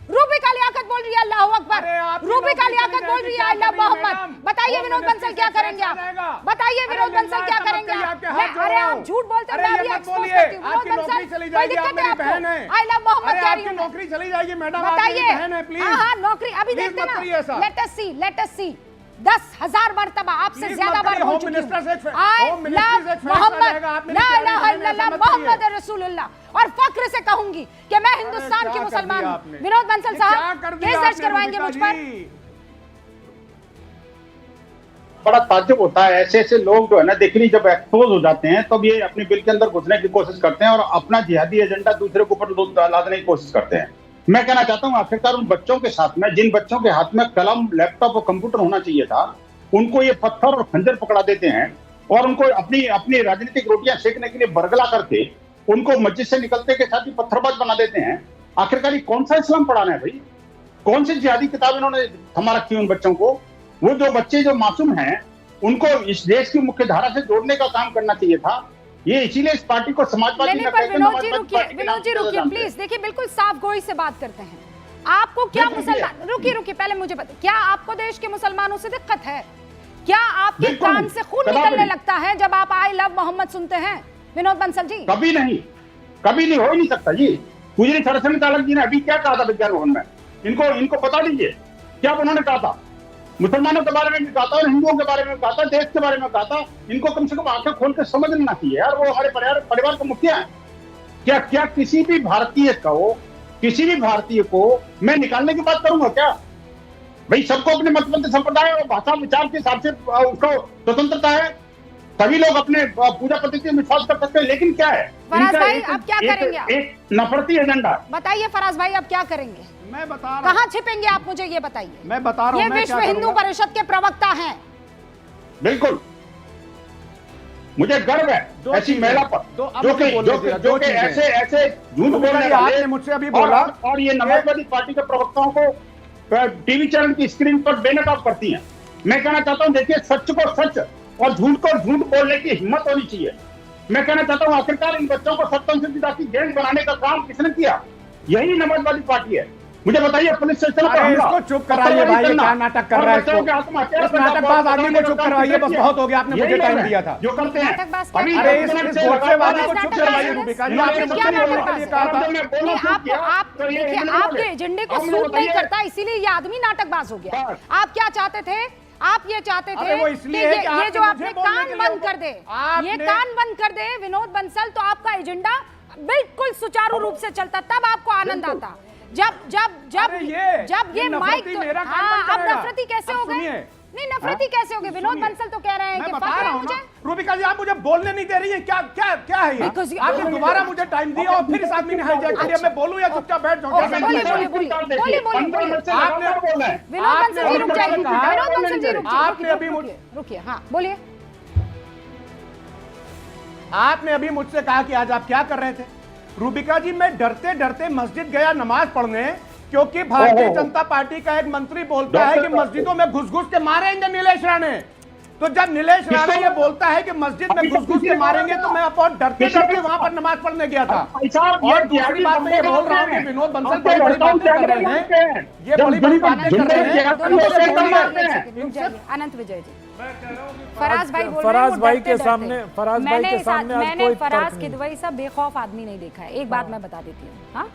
रूबिका लियाकत बोल रही है, अल्लाहू अकबर। अरे आपकी रूबिका नौकरी लियाकत चली बोल रही है, जाएगी, आई लव क्या मोहम्मद। करेंगी बताइए मैडम? विनोद होम बंसल क्या मिनिस्टर करेंगे से आप? जाएगा। बताइए अरे विनोद बंसल लिल्लाह क्या ऐसा मत करेंगे करिए, आप? आपके हाथ जोड़ अरे रहा आप हूं। झूठ बोलते हैं, अरे मैं ये भी मत एक्सपोज बोलिए, करती हूँ। विनोद आपकी नौकरी बंसल, चली कोई जाएगी, दिक्कत आप है मेरी आपको? बहन है। आई लव मोहम्मद अरे कह रही आपकी हूँ मैं। नौकरी चली जाएगी मैडम, आप मेरी बताइए। बहन है, प्लीज। हाँ, नौकरी अभी प्लीज देखते मत ना। करिए ऐसा। लेट अस सी 10,000 मर्तबा आपसे प्लीज ज्यादा मत बार करिए, बोल होम चुकी मिनिस्टर से हूँ। आई होम मिनिस्ट्री से लव फैसला मोहम्मद, रहेगा, आप मेरी ला प्यारी इलाहा बहन हैं, इल्लल्लाह ऐसा मत करिए। मोहम्मद रसूलुल्लाह। और फख्र से कहूंगी कि मैं हिंदुस्तान क्या की कर मुसलमान दिया हूँ। आपने? विनोद बंसल ये क्या साहब कर दिया केस दर्ज आपने, करवाएंगे मुझ रूबिका पर? जी? बड़ा ताज्जुब होता है, ऐसे ऐसे लोग जो है ना, देखिए जब एक्सपोज हो जाते हैं तब ये अपने बिल के अंदर घुसने की कोशिश करते हैं और अपना जिहादी एजेंडा दूसरे के ऊपर लादने की कोशिश करते हैं। मैं कहना चाहता हूँ आखिरकार उन बच्चों के साथ में, जिन बच्चों के हाथ में कलम, लैपटॉप और कंप्यूटर होना चाहिए था, उनको ये पत्थर और खंजर पकड़ा देते हैं और उनको अपनी अपनी राजनीतिक रोटियां सेकने के लिए बरगला करके उनको मस्जिद से निकलते के साथ ही पत्थरबाज बना देते हैं। आखिरकार ये कौन सा इस्लाम पढ़ाना है भाई? कौन सी जिहादी किताब इन्होंने थमा रखी है उन बच्चों को? वो जो बच्चे जो मासूम हैं उनको इस देश की मुख्य धारा से जोड़ने का काम करना चाहिए था। ये इसीलिए इस पार्टी को समाजवादी नहीं, न पर कहकर विनोद जी समाजवादी रुकिए, पार्टी के नाम विनोद जी से रुकिए जानते हैं। प्लीज। देखिए, बिल्कुल साफ गोई से बात करते हैं। आपको क्या बिल्कुल मुसलमान, रुकिए पहले मुझे बताइए, क्या आपको देश के मुसलमानों से दिक्कत है? क्या आपके बिल्कुल कान नहीं, से खून कदापि निकलने नहीं। लगता है जब आप आई लव मोहम्मद सुनते हैं? विनोद बंसल जी, कभी नहीं, कभी नहीं, हो ही नहीं सकता जी। गुजरी सरसंघ चालक जी ने अभी क्या कहा था विज्ञान भवन में, इनको बता दीजिए क्या उन्होंने कहा था। मुसलमानों के बारे में भी कहा था और हिंदुओं के बारे में कहा था, देश के बारे में कहा था। इनको कम से कम आंखें खोल के समझ लेना चाहिए यार, वो हमारे परिवार के मुखिया है। क्या किसी भी भारतीय को मैं निकालने की बात करूंगा क्या? भाई सबको अपने मतबंध संप्रदाय और भाषा विचार के हिसाब से उसको स्वतंत्रता है, सभी लोग अपने पूजा पद्धति में विश्वास कर सकते हैं, लेकिन क्या है फराज भाई अब क्या करेंगे आप? एक नफरती एजेंडा। बताइए फराज भाई अब क्या करेंगे? मैं बता रहा हूं, कहाँ छिपेंगे आप, मुझे ये बताइए। मैं बता रहा हूं, ये मैं विश्व क्या हिंदू करूंगा? परिषद के प्रवक्ता हैं। बिल्कुल, मुझे गर्व है दो ऐसी चीजें, महिला पर दो अब जो मुझे कि बोलने दीजिए, दो चीजें। ऐसे झूठ बोलने आपने वाले मुझसे अभी बोला और ये नमाजवादी पार्टी के प्रवक्ताओं को टीवी चैनल की स्क्रीन पर बेनकाब करती हैं। मैं कहना चाहता हूं, देखिए सच को सच और झूठ को झूठ बोलने की हिम्मत होनी चाहिए। मैं कहना चाहता हूं, आखिरकार इन बच्चों को सत्ता की गैंग बनाने का काम किसने किया? यही नमाजवादी पार्टी है। मुझे बताइए, पुलिस स्टेशन पर अरे हमला, इसको चुप कराइए भाई, ये क्या नाटक कर रहा है? बच्चों के आत्महत्या इस नाटकबाज आदमी को चुप करवाइए, बस बहुत हो गया, आपने मुझे टाइम दिया था। जो करते हैं नाटकबाज क्या अभी कर रहे अरे हैं? इस गोचे वाले को चुप करवाइए रूबिका जी, आपने क्या मुझसे बोलने के लिए कहा था। देखिए आपके एजेंडे को सूट नहीं करता, इसीलिए ये आदमी नाटकबाज हो गया। आप क्या चाहते थे? आप ये चाहते थे अरे वो इसलिए है कि ये आपने जो आपने मुझे बोलने कान के लिए बंद कर दे, ये कान बंद कर दे विनोद बंसल, तो आपका एजेंडा बिल्कुल सुचारू रूप से चलता, तब आपको आनंद आता। जब ये माइक तो आप नफरती कैसे हो गए? नहीं नफरती कैसे हो गए? विनोद बंसल तो कह रहे हैं कि मैं बता पता रहा है हूं मुझे। ना रूबिका जी, आप मुझे बोलने नहीं दे रही है, क्या है ये? Because आपने दोबारा मुझे टाइम दिया और फिर इस आदमी ने हाईजैक किया। मैं बोलूं या चुपचाप बैठ जाऊं? बोलिए, बोलिए, बोलिए, बोलिए, बोलिए। आपने बोला है, विनोद बंसल जी रुक जाइए, विनोद बंसल जी रुक आपने जाइए, अभी मुझे रुकिए, हाँ बोलिए। आपने अभी मुझसे कहा कि आज आप क्या कर रहे थे। रूबिका जी, मैं डरते डरते मस्जिद गया नमाज पढ़ने, क्योंकि भारतीय जनता पार्टी का एक मंत्री बोलता है कि मस्जिदों में घुस घुस के मारेंगे नीलेश राणे। तो जब नीलेश राणे ये बोलता है कि मस्जिद में घुस घुस के मारेंगे, तो मैं बहुत डरते डरते वहां पर नमाज पढ़ने गया था। और दूसरी बात मैं ये बोल रहा हूँ कि विनोद बंसल बड़ी बड़ी बातें कर रहे हैं, ये बड़ी बड़ी बातें कर रहे हैं। अनंत विजय जी, फराज भाई बोल फराज भाई के सामने आज मैंने कोई फराज फर्क नहीं। किदवई सा बेखौफ आदमी नहीं देखा है। एक बात मैं बता देती हूँ, हाँ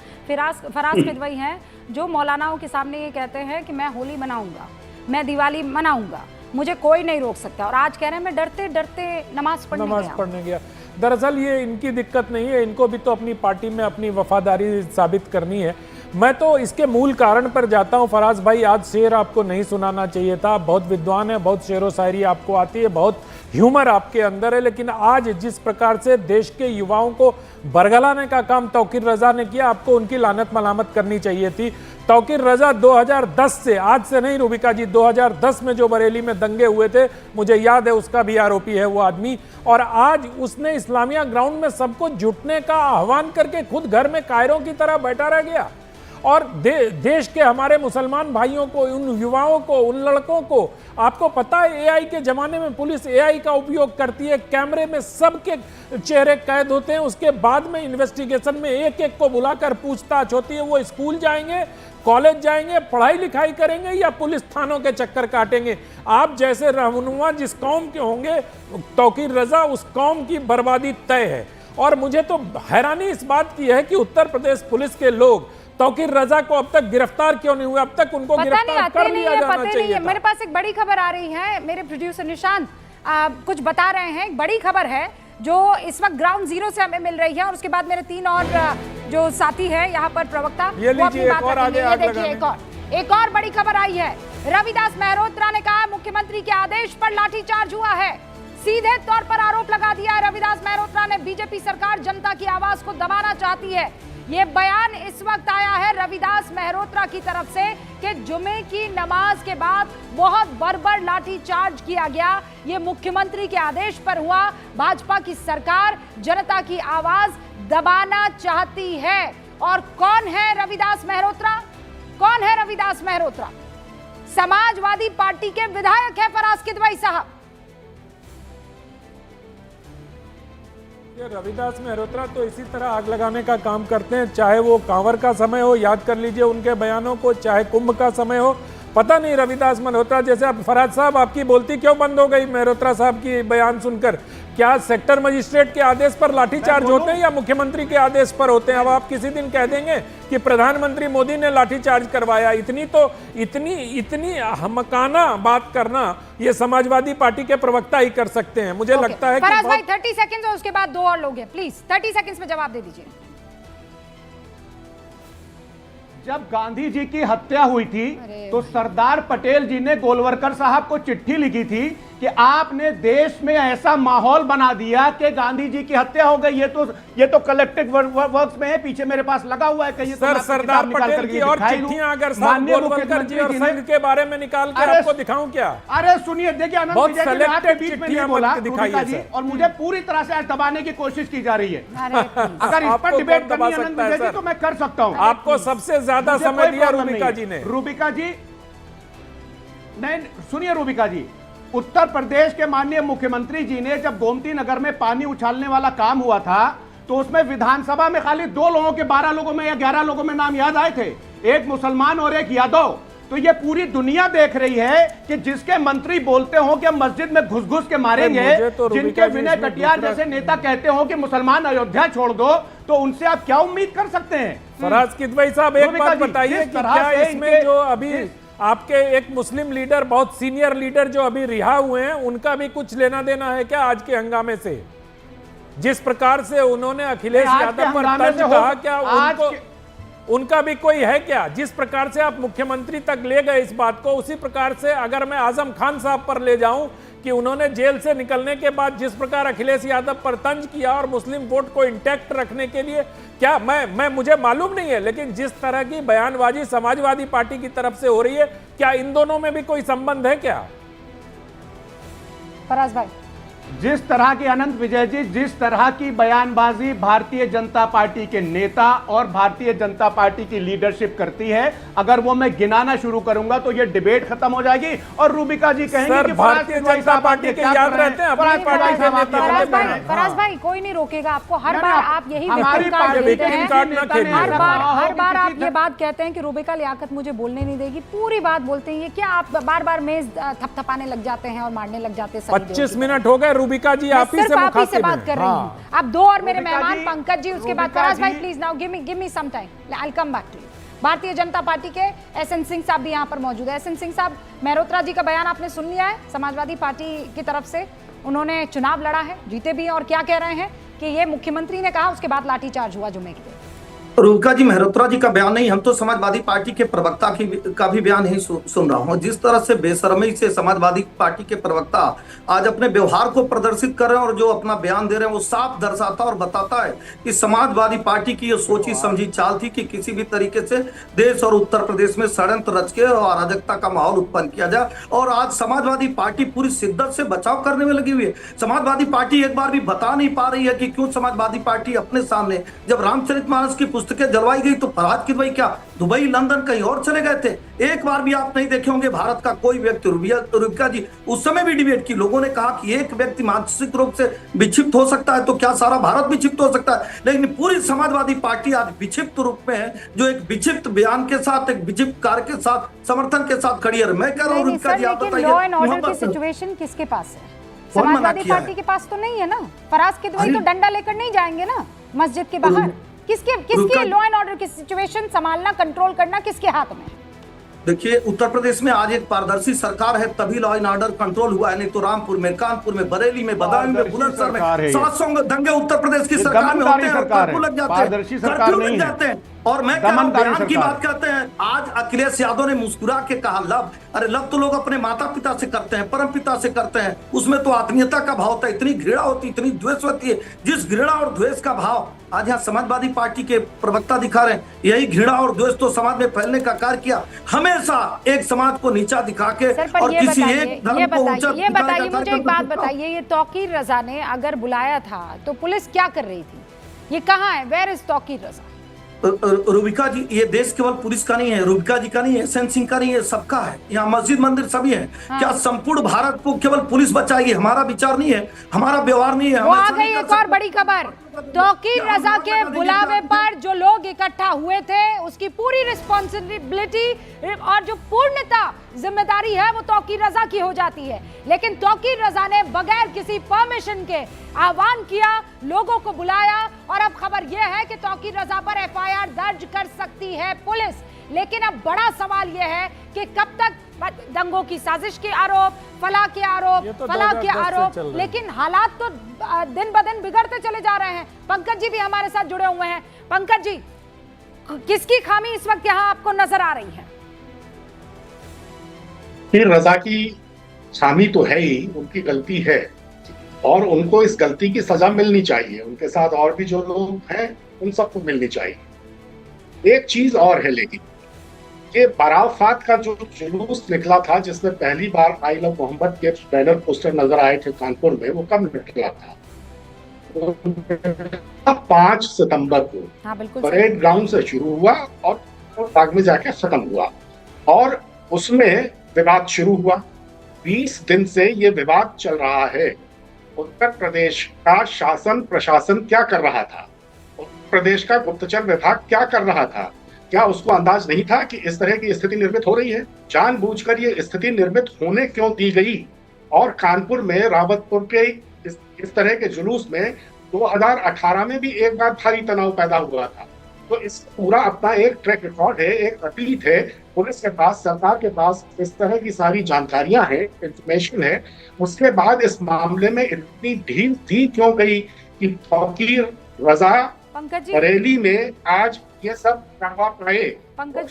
फराज किदवई हैं जो मौलानाओं के सामने ये कहते हैं कि मैं होली मनाऊंगा, मैं दिवाली मनाऊंगा, मुझे कोई नहीं रोक सकता, और आज कह रहे हैं मैं डरते डरते नमाज पढ़ने गया। दरअसल ये इनकी दिक्कत नहीं है, इनको भी तो अपनी पार्टी में अपनी वफादारी साबित करनी है। मैं तो इसके मूल कारण पर जाता हूं। फराज भाई, आज शेर आपको नहीं सुनाना चाहिए था, बहुत विद्वान है, बहुत शेर व शायरी आपको आती है, बहुत ह्यूमर आपके अंदर है, लेकिन आज जिस प्रकार से देश के युवाओं को बरगलाने का काम तौकीर रजा ने किया, आपको उनकी लानत मलामत करनी चाहिए थी। तौकीर रजा 2010 से, आज से नहीं रूबिका जी, 2010 में जो बरेली में दंगे हुए थे, मुझे याद है, उसका भी आरोपी है वो आदमी। और आज उसने इस्लामिया ग्राउंड में सबको जुटने का आह्वान करके खुद घर में कायरों की तरह बैठा रह गया। और देश के हमारे मुसलमान भाइयों को, उन युवाओं को, उन लड़कों को, आपको पता है एआई के जमाने में पुलिस एआई का उपयोग करती है, कैमरे में सबके चेहरे कैद होते हैं, उसके बाद में इन्वेस्टिगेशन में एक एक को बुलाकर पूछताछ होती है। वो स्कूल जाएंगे, कॉलेज जाएंगे, पढ़ाई लिखाई करेंगे या पुलिस थानों के चक्कर काटेंगे। आप जैसे रहनुमा जिस कौम के होंगे तौकीर रजा, उस कौम की बर्बादी तय है। और मुझे तो हैरानी इस बात की है कि उत्तर प्रदेश पुलिस के लोग तौकीर रजा को अब तक गिरफ्तार क्यों नहीं हुए? अब तक उनको गिरफ्तार कर लिया जाना चाहिए था। मेरे पास एक बड़ी खबर आ रही है, मेरे प्रोड्यूसर निशांत कुछ बता रहे हैं। एक बड़ी खबर है जो इस वक्त ग्राउंड जीरो से हमें मिल रही है, और उसके बाद मेरे तीन और जो साथी है यहाँ पर प्रवक्ता, ये लीजिए एक और आगे आग लगाने। एक और बड़ी खबर आई है। रविदास मेहरोत्रा ने कहा मुख्यमंत्री के आदेश पर लाठीचार्ज हुआ है। सीधे तौर पर आरोप लगा दिया है रविदास मेहरोत्रा ने, बीजेपी सरकार जनता की आवाज को दबाना चाहती है। ये बयान इस वक्त आया है रविदास मेहरोत्रा की तरफ से कि जुमे की नमाज के बाद बहुत बर्बर लाठीचार्ज किया गया, ये मुख्यमंत्री के आदेश पर हुआ। भाजपा की सरकार जनता की आवाज दबाना चाहती है। और कौन है रविदास मेहरोत्रा? कौन है रविदास मेहरोत्रा? समाजवादी पार्टी के विधायक है फराज किदवई साहब। रविदास मेहरोत्रा तो इसी तरह आग लगाने का काम करते हैं, चाहे वो कांवर का समय हो, याद कर लीजिए उनके बयानों को, चाहे कुंभ का समय हो। पता नहीं रविदास मल्होत्रा जैसे, अब फरहाद साहब आपकी बोलती क्यों बंद हो गई मल्होत्रा साहब की बयान सुनकर? क्या सेक्टर मजिस्ट्रेट के आदेश पर लाठीचार्ज होते हैं या मुख्यमंत्री के आदेश पर होते हैं? अब आप किसी दिन कह देंगे कि प्रधानमंत्री मोदी ने लाठीचार्ज करवाया। इतनी हमकाना बात करना ये समाजवादी पार्टी के प्रवक्ता ही कर सकते हैं। मुझे लगता है फराज भाई कि 30 सेकंड्स और उसके बाद दो और लोग हैं, प्लीज 30 सेकंड्स में जवाब दे दीजिए। जब गांधी जी की हत्या हुई थी तो सरदार पटेल जी ने गोलवरकर साहब को चिट्ठी लिखी थी कि आपने देश में ऐसा माहौल बना दिया कि गांधी जी की हत्या हो गई। ये तो कलेक्टिव वर्क्स में है, पीछे मेरे पास लगा हुआ है। कहीं सर सरदार पटेल की और चिट्ठियां अगर साहब गोलवलकर जी और संघ के बारे में निकाल के आपको दिखाऊं क्या? अरे सुनिए, देखिए आनंद बहुत विजय जी, मैं आपके बीच में नहीं चिट्ठियां बोला दिखाइए रूबिका जी, सर। और मुझे पूरी तरह से दबाने की कोशिश की जा रही है। अरे please। अगर इस पर आपको डिबेट कौन दबा करनी है आनंद सकता है विजय जी सर? तो मैं कर सकता हूं। आपको सबसे ज्यादा मुझे समय कोई दिया प्रॉब्लम रूबिका नहीं जी है। ने। रूबिका जी नहीं, सुनिए रूबिका जी, उत्तर प्रदेश के माननीय मुख्यमंत्री जी ने जब गोमती नगर में पानी उछालने वाला काम हुआ था तो उसमें विधानसभा में खाली 2 लोगों के 12 लोगों में या 11 लोगों में नाम याद आए थे, एक मुसलमान और एक यादव। तो ये पूरी दुनिया देख रही है कि जिसके मंत्री बोलते हो कि हम मस्जिद में घुस घुस के मारेंगे, मुझे तो रूबिका जिनके जी विनय इसमें कटियार दूसरा- जैसे नेता कहते हो कि मुसलमान अयोध्या छोड़ दो, तो उनसे आप क्या उम्मीद कर सकते हैं? फराज किदवई साहब एक रूबिका बात जी, बताइए जिस कि तरह क्या से इसमें इनके- जो अभी आपके एक मुस्लिम लीडर, बहुत सीनियर लीडर जो अभी रिहा हुए हैं, उनका भी कुछ लेना देना है क्या आज के हंगामे से? जिस प्रकार से उन्होंने अखिलेश आज के यादव पर हंगामे तंज से हो- कहा, क्या आज उनका भी कोई है क्या? जिस प्रकार से आप मुख्यमंत्री तक ले गए इस बात को, उसी प्रकार से अगर मैं आजम खान साहब पर ले जाऊं कि उन्होंने जेल से निकलने के बाद जिस प्रकार अखिलेश यादव पर तंज किया और मुस्लिम वोट को इंटैक्ट रखने के लिए, क्या मैं मुझे मालूम नहीं है, लेकिन जिस तरह की बयानबाजी समाजवादी पार्टी की तरफ से हो रही है, क्या इन दोनों में भी कोई संबंध है क्या? फराज भाई, जिस तरह की अनंत विजय जी, जिस तरह की बयानबाजी भारतीय जनता पार्टी के नेता और भारतीय जनता पार्टी की लीडरशिप करती है, अगर वो मैं गिनाना शुरू करूंगा तो ये डिबेट खत्म हो जाएगी और रूबिका जी कहेंगे सर, कि भारतीय जनता पार्टी के याद रहते हैं, अपनी पार्टी के नेता फराज भाई कोई नहीं रोकेगा आपको। हर ना, बार ना, आप यही हमारी विक्टिम कार्ड पार्टी देते के हैं। विक्टिम कार्ड ना खेलिए। हर बार आप किसी ये बात कहते हैं कि रूबिका लियाकत मुझे बोलने नहीं देगी, पूरी बात बोलते हैं। ये क्या आप बार बार मेज थपथपाने लग जाते हैं और मारने लग जाते हैं? 25 मिनट हो गए रूबिका जी, आप ही सिर्फ से आप ही से मुखातिब बात हैं। कर रही हाँ। हूँ। अब दो और मेरे रूबिका मेहमान जी, पंकज जी, उसके बाद रूबिका फराज भाई ji. Please now give me some time, I will come back to you. Bharatiya Janata party के एसएन सिंह साहब भी यहाँ पर मौजूद है। एसएन सिंह साहब, मल्होत्रा जी का बयान आपने सुन लिया है, समाजवादी पार्टी की तरफ से उन्होंने चुनाव लड़ा है, जीते भी हैं, और क्या कह रहे हैं कि ये मुख्यमंत्री ने कहा, उसके बाद लाठीचार्ज हुआ जुम्मे के दिन। रूबिका जी, मल्होत्रा जी का बयान नहीं, हम तो समाजवादी पार्टी के प्रवक्ता का भी बयान ही सुन रहा हूं। जिस तरह से बेशर्मी से समाजवादी पार्टी के प्रवक्ता आज अपने व्यवहार को प्रदर्शित कर रहे हैं और जो अपना बयान दे रहे हैं, वो साफ दर्शाता और बताता है कि समाजवादी पार्टी की ये सोची समझी चाल थी कि किसी भी तरीके से देश और उत्तर प्रदेश में षड्यंत्र रच के और अराजकता का माहौल उत्पन्न किया जाए। और आज समाजवादी पार्टी पूरी शिद्दत से बचाव करने में लगी हुई है। समाजवादी पार्टी एक बार भी बता नहीं पा रही है कि क्यों समाजवादी पार्टी अपने सामने, जब रामचरितमानस की पुस्तकें जलवाई गई तो फरहाद किदवई क्या दुबई, लंदन, कहीं और चले गए थे? एक बार भी आप नहीं देखे होंगे भारत का कोई व्यक्ति। रूबिका जी, उस समय भी डिबेट की, लोगों ने कहा कि एक व्यक्ति मानसिक रूप से विक्षिप्त हो सकता है तो क्या सारा भारत विक्षिप्त हो सकता है? लेकिन पूरी समाजवादी पार्टी आज विक्षिप्त रूप में है, जो एक विक्षिप्त बयान के साथ, एक विक्षिप्त कार्य के साथ, समर्थन के साथ खड़ी है। मैं कह रहा हूँ रूबिका जी, आप बताइए, लॉ एंड ऑर्डर की मोहब्बत से- सिचुएशन किसके पास है? कौन मना समाजवादी किया पार्टी है? के पास तो नहीं है ना। फराज किदवई तो डंडा लेकर नहीं जाएंगे ना मस्जिद के बाहर। किसके रुका- लॉ एंड ऑर्डर की सिचुएशन संभालना, कंट्रोल करना किसके हाथ में है? देखिए, उत्तर प्रदेश में आज एक पारदर्शी सरकार है, तभी लॉ एंड ऑर्डर कंट्रोल हुआ है। नहीं तो रामपुर में, कानपुर में, बरेली में, बदायूं में, बुलंदशहर में 700 दंगे उत्तर प्रदेश की सरकार में होते हैं, कर्फ्यू लग जाते हैं, कर्फ्यू लग जाते हैं। और मैं कह रहा हूं, बयान की बात करते हैं, आज अखिलेश यादव ने मुस्कुरा के कहा लव। अरे लव तो लोग अपने माता पिता से करते हैं, परम पिता से करते हैं, उसमें तो आत्मीयता का भाव होता है। इतनी घृणा होती, इतनी द्वेष होती है। जिस घृणा और द्वेष का भाव आज यहाँ समाजवादी पार्टी के प्रवक्ता दिखा रहे हैं, यही घृणा और द्वेष तो समाज में फैलने का कार्य किया। हमेशा एक समाज को नीचा दिखा के सर, पर और ये किसी बताइए, एक धर्म को ऊंचा ये बताइए मुझे एक बात दिखाने का बताइए, ये तौकीर रजा ने अगर बुलाया था तो पुलिस क्या कर रही थी? ये कहाँ है? वेयर इज तौकीर रजा? रूबिका जी, ये देश केवल पुलिस का नहीं है, रूबिका जी का नहीं है, एसएन सिंह का नहीं है, सबका है। यहाँ मस्जिद मंदिर सभी है। क्या संपूर्ण भारत को केवल पुलिस बचाएगी? हमारा विचार नहीं है, हमारा व्यवहार नहीं है। वो आ गई एक और बड़ी खबर, तौकीर रजा के बुलावे पर जो लोग इकट्ठा हुए थे उसकी पूरी रिस्पॉन्सिबिलिटी और जो पूर्णता जिम्मेदारी है वो तौकीर रजा की हो जाती है, लेकिन तौकीर रजा ने बगैर किसी परमिशन के आह्वान किया, लोगों को बुलाया और अब खबर यह है कि तौकीर रजा पर एफआईआर दर्ज कर सकती है पुलिस। लेकिन अब बड़ा सवाल यह है कि कब तक दंगों की साजिश के आरोप, फलाह के आरोप, फलाह के आरोप, लेकिन हालात तो दिन ब दिन बिगड़ते चले जा रहे हैं। पंकज जी भी हमारे साथ जुड़े हुए हैं। पंकज जी, किसकी खामी इस वक्त यहाँ आपको नजर आ रही है? रजा की खामी तो है ही, उनकी गलती है और उनको इस गलती की सजा मिलनी चाहिए। उनके साथ और भी जो लोग हैं उन सबको मिलनी चाहिए। एक चीज और है, लेकिन ये बाराफात का जो जुलूस निकला था जिसमें पहली बार आई लव मोहम्मद के बैनर पोस्टर नजर आए थे कानपुर में, वो कब निकला था? 5 सितंबर को हाँ, बिल्कुल परेड ग्राउंड से शुरू हुआ और बाग में जाके खत्म हुआ और उसमें विवाद शुरू हुआ। 20 दिन से ये विवाद चल रहा है। उत्तर प्रदेश का शासन प्रशासन क्या कर रहा था? उत्तर प्रदेश का गुप्तचर विभाग क्या कर रहा था? क्या उसको अंदाज नहीं था कि इस तरह की स्थिति निर्मित हो रही है? जानबूझकर ये स्थिति निर्मित होने क्यों दी गई? और कानपुर में रावतपुर के इस तरह के जुलूस में 2018 में भी एक बार भारी तनाव पैदा हुआ था। तो इस पूरा अपना एक ट्रैक रिकॉर्ड है, एक अतीत है। पुलिस के पास, सरकार के पास इस तरह की सारी जानकारियां हैं, इंफॉर्मेशन है। उसके बाद इस मामले में इतनी ढील दी क्यों गई कि तौकीर रजा बरेली में आज ये सब करवा पाए?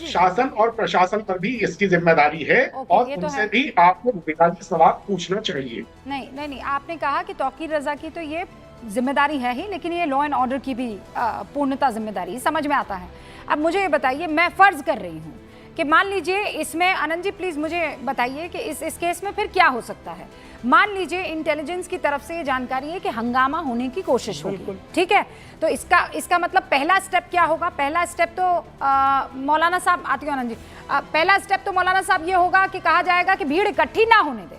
शासन और प्रशासन पर भी इसकी जिम्मेदारी है और उनसे भी आपको बुनियादी सवाल पूछना चाहिए। नहीं, आपने कहा कि तौकीर रजा की तो ये जिम्मेदारी है ही, लेकिन ये लॉ एंड ऑर्डर की भी पूर्णता जिम्मेदारी समझ में आता है। अब मुझे ये बताइए, मैं फर्ज कर रही हूँ कि मान लीजिए इसमें, आनंद जी प्लीज मुझे बताइए कि इस केस में फिर क्या हो सकता है। मान लीजिए इंटेलिजेंस की तरफ से ये जानकारी है कि हंगामा होने की कोशिश होगी, ठीक है, तो इसका मतलब पहला स्टेप क्या होगा? पहला स्टेप तो मौलाना साहब, आती हो आनंद जी, पहला स्टेप तो मौलाना साहब ये होगा कि कहा जाएगा कि भीड़ इकट्ठी ना होने दे।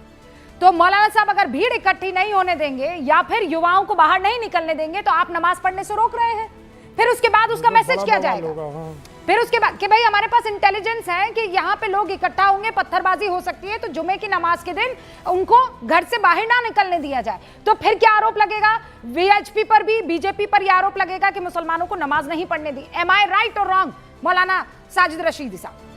तो मौलाना साहब अगर भीड़ इकट्ठी नहीं होने देंगे या फिर युवाओं को बाहर नहीं निकलने देंगे तो आप नमाज पढ़ने से रोक रहे हैं। फिर उसके बाद उसका मैसेज क्या जाएगा? फिर उसके बाद कि भाई हमारे पास इंटेलिजेंस है कि यहाँ पे लोग इकट्ठा होंगे, पत्थरबाजी हो सकती है, तो जुमे की नमाज के दिन उनको घर से बाहर ना निकलने दिया जाए। तो फिर क्या आरोप लगेगा? वीएचपी पर भी, बीजेपी पर यह आरोप लगेगा कि मुसलमानों को नमाज नहीं पढ़ने दी। एम आई राइट और रॉन्ग, मौलाना साजिद रशीदी साहब?